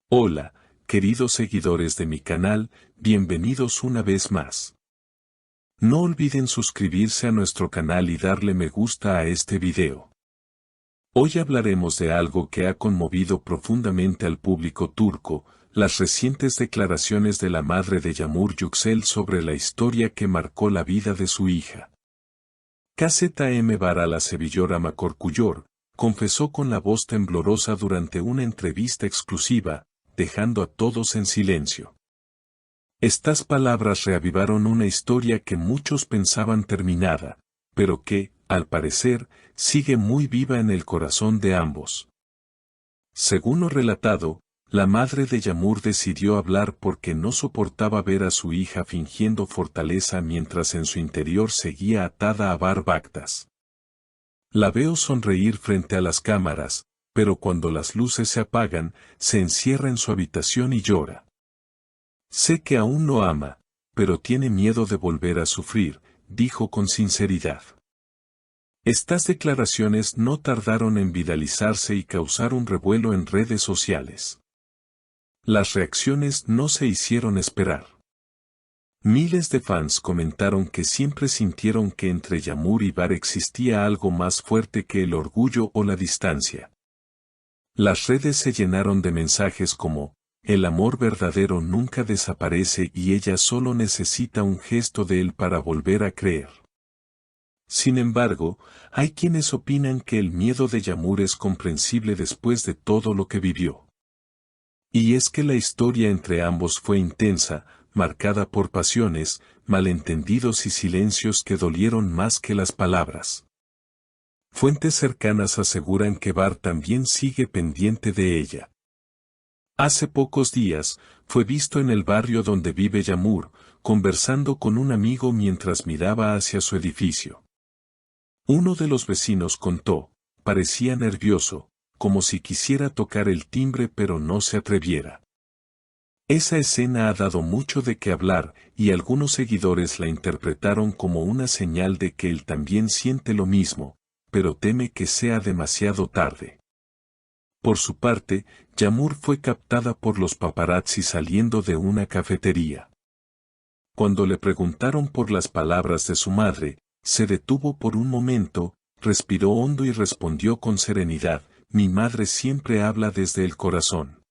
Hola, queridos seguidores de mi canal, bienvenidos una vez más. No olviden suscribirse a nuestro canal y darle me gusta a este video. Hoy hablaremos de algo que ha conmovido profundamente al público turco, las recientes declaraciones de la madre de Yağmur Yüksel sobre la historia que marcó la vida de su hija. KZM Barala Sevillora Korkuyor confesó con la voz temblorosa durante una entrevista exclusiva, dejando a todos en silencio. Estas palabras reavivaron una historia que muchos pensaban terminada, pero que, al parecer, sigue muy viva en el corazón de ambos. Según lo relatado, la madre de Yağmur decidió hablar porque no soportaba ver a su hija fingiendo fortaleza mientras en su interior seguía atada a barbactas. La veo sonreír frente a las cámaras, pero cuando las luces se apagan, se encierra en su habitación y llora. Sé que aún lo ama, pero tiene miedo de volver a sufrir, dijo con sinceridad. Estas declaraciones no tardaron en viralizarse y causar un revuelo en redes sociales. Las reacciones no se hicieron esperar. Miles de fans comentaron que siempre sintieron que entre Yağmur y Bar existía algo más fuerte que el orgullo o la distancia. Las redes se llenaron de mensajes como, el amor verdadero nunca desaparece y ella solo necesita un gesto de él para volver a creer. Sin embargo, hay quienes opinan que el miedo de Yağmur es comprensible después de todo lo que vivió. Y es que la historia entre ambos fue intensa, marcada por pasiones, malentendidos y silencios que dolieron más que las palabras. Fuentes cercanas aseguran que Bar también sigue pendiente de ella. Hace pocos días, fue visto en el barrio donde vive Yağmur, conversando con un amigo mientras miraba hacia su edificio. Uno de los vecinos contó, parecía nervioso, como si quisiera tocar el timbre pero no se atreviera. Esa escena ha dado mucho de qué hablar y algunos seguidores la interpretaron como una señal de que él también siente lo mismo, pero teme que sea demasiado tarde. Por su parte, Yağmur fue captada por los paparazzi saliendo de una cafetería. Cuando le preguntaron por las palabras de su madre, se detuvo por un momento, respiró hondo y respondió con serenidad, mi madre siempre habla desde el corazón.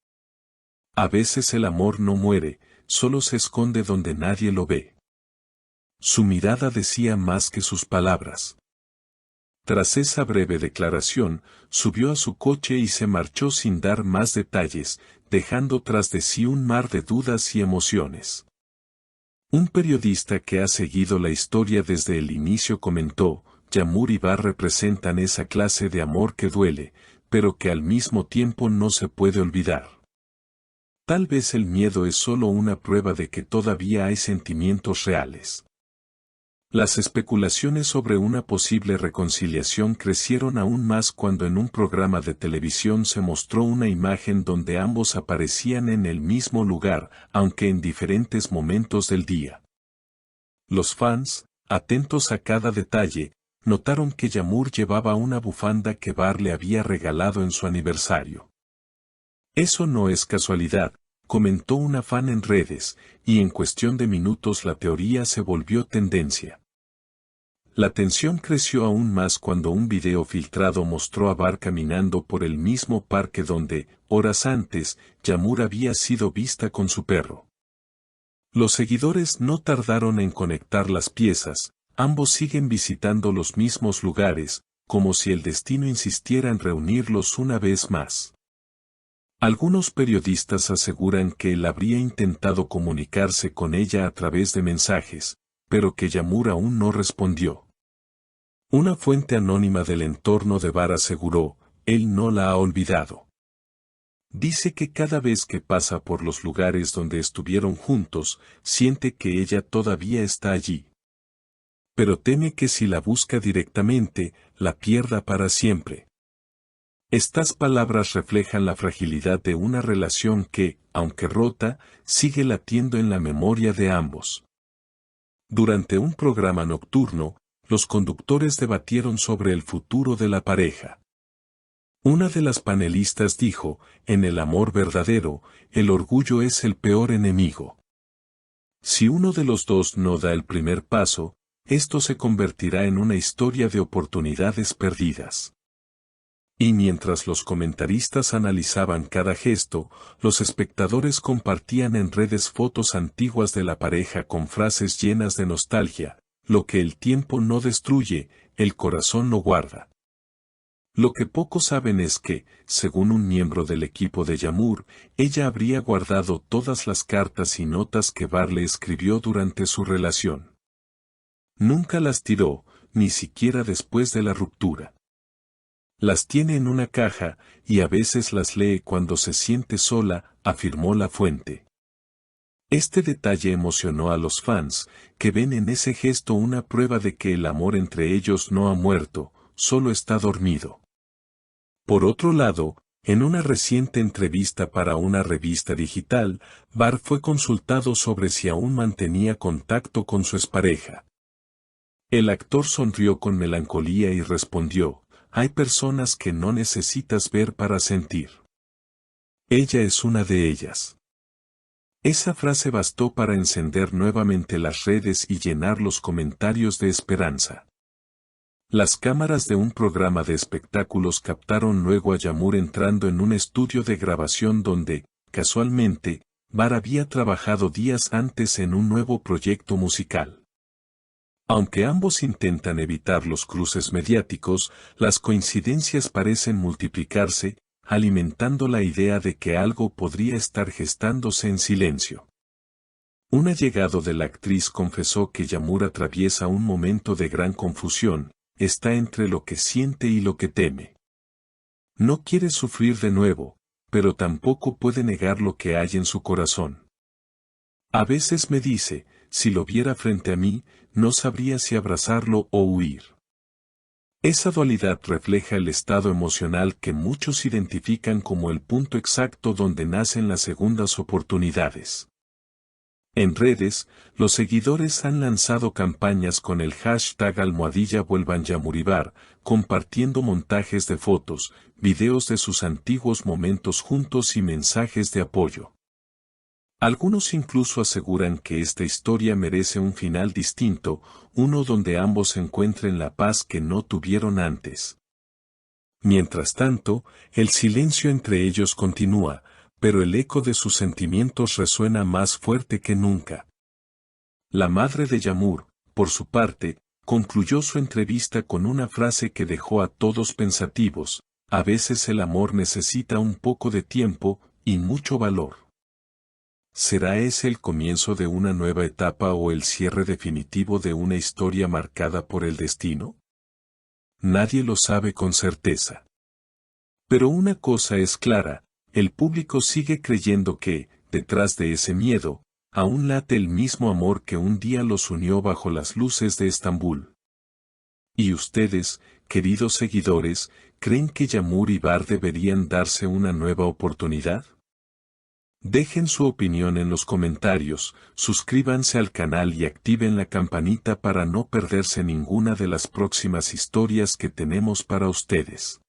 A veces el amor no muere, solo se esconde donde nadie lo ve. Su mirada decía más que sus palabras. Tras esa breve declaración, subió a su coche y se marchó sin dar más detalles, dejando tras de sí un mar de dudas y emociones. Un periodista que ha seguido la historia desde el inicio comentó, Yağmur y Bar representan esa clase de amor que duele, pero que al mismo tiempo no se puede olvidar. Tal vez el miedo es solo una prueba de que todavía hay sentimientos reales. Las especulaciones sobre una posible reconciliación crecieron aún más cuando en un programa de televisión se mostró una imagen donde ambos aparecían en el mismo lugar, aunque en diferentes momentos del día. Los fans, atentos a cada detalle, notaron que Yağmur llevaba una bufanda que Bar le había regalado en su aniversario. Eso no es casualidad, comentó una fan en redes, y en cuestión de minutos la teoría se volvió tendencia. La tensión creció aún más cuando un video filtrado mostró a Bar caminando por el mismo parque donde, horas antes, Yağmur había sido vista con su perro. Los seguidores no tardaron en conectar las piezas, ambos siguen visitando los mismos lugares, como si el destino insistiera en reunirlos una vez más. Algunos periodistas aseguran que él habría intentado comunicarse con ella a través de mensajes, pero que Yağmur aún no respondió. Una fuente anónima del entorno de Bar aseguró, él no la ha olvidado. Dice que cada vez que pasa por los lugares donde estuvieron juntos, siente que ella todavía está allí. Pero teme que si la busca directamente, la pierda para siempre. Estas palabras reflejan la fragilidad de una relación que, aunque rota, sigue latiendo en la memoria de ambos. Durante un programa nocturno, los conductores debatieron sobre el futuro de la pareja. Una de las panelistas dijo, en el amor verdadero, el orgullo es el peor enemigo. Si uno de los dos no da el primer paso, esto se convertirá en una historia de oportunidades perdidas. Y mientras los comentaristas analizaban cada gesto, los espectadores compartían en redes fotos antiguas de la pareja con frases llenas de nostalgia: lo que el tiempo no destruye, el corazón lo guarda. Lo que pocos saben es que, según un miembro del equipo de Yamur, ella habría guardado todas las cartas y notas que Bar le escribió durante su relación. Nunca las tiró, ni siquiera después de la ruptura. Las tiene en una caja, y a veces las lee cuando se siente sola, afirmó la fuente. Este detalle emocionó a los fans, que ven en ese gesto una prueba de que el amor entre ellos no ha muerto, solo está dormido. Por otro lado, en una reciente entrevista para una revista digital, Bar fue consultado sobre si aún mantenía contacto con su expareja. El actor sonrió con melancolía y respondió: hay personas que no necesitas ver para sentir. Ella es una de ellas. Esa frase bastó para encender nuevamente las redes y llenar los comentarios de esperanza. Las cámaras de un programa de espectáculos captaron luego a Yamur entrando en un estudio de grabación donde, casualmente, Bar había trabajado días antes en un nuevo proyecto musical. Aunque ambos intentan evitar los cruces mediáticos, las coincidencias parecen multiplicarse, alimentando la idea de que algo podría estar gestándose en silencio. Un allegado de la actriz confesó que Yamur atraviesa un momento de gran confusión, está entre lo que siente y lo que teme. No quiere sufrir de nuevo, pero tampoco puede negar lo que hay en su corazón. A veces me dice, si lo viera frente a mí, no sabría si abrazarlo o huir. Esa dualidad refleja el estado emocional que muchos identifican como el punto exacto donde nacen las segundas oportunidades. En redes, los seguidores han lanzado campañas con el hashtag #VuelvanYamuribar, compartiendo montajes de fotos, videos de sus antiguos momentos juntos y mensajes de apoyo. Algunos incluso aseguran que esta historia merece un final distinto, uno donde ambos encuentren la paz que no tuvieron antes. Mientras tanto, el silencio entre ellos continúa, pero el eco de sus sentimientos resuena más fuerte que nunca. La madre de Yamur, por su parte, concluyó su entrevista con una frase que dejó a todos pensativos: a veces el amor necesita un poco de tiempo y mucho valor. ¿Será ese el comienzo de una nueva etapa o el cierre definitivo de una historia marcada por el destino? Nadie lo sabe con certeza. Pero una cosa es clara, el público sigue creyendo que, detrás de ese miedo, aún late el mismo amor que un día los unió bajo las luces de Estambul. ¿Y ustedes, queridos seguidores, creen que Yamur y Bar deberían darse una nueva oportunidad? Dejen su opinión en los comentarios, suscríbanse al canal y activen la campanita para no perderse ninguna de las próximas historias que tenemos para ustedes.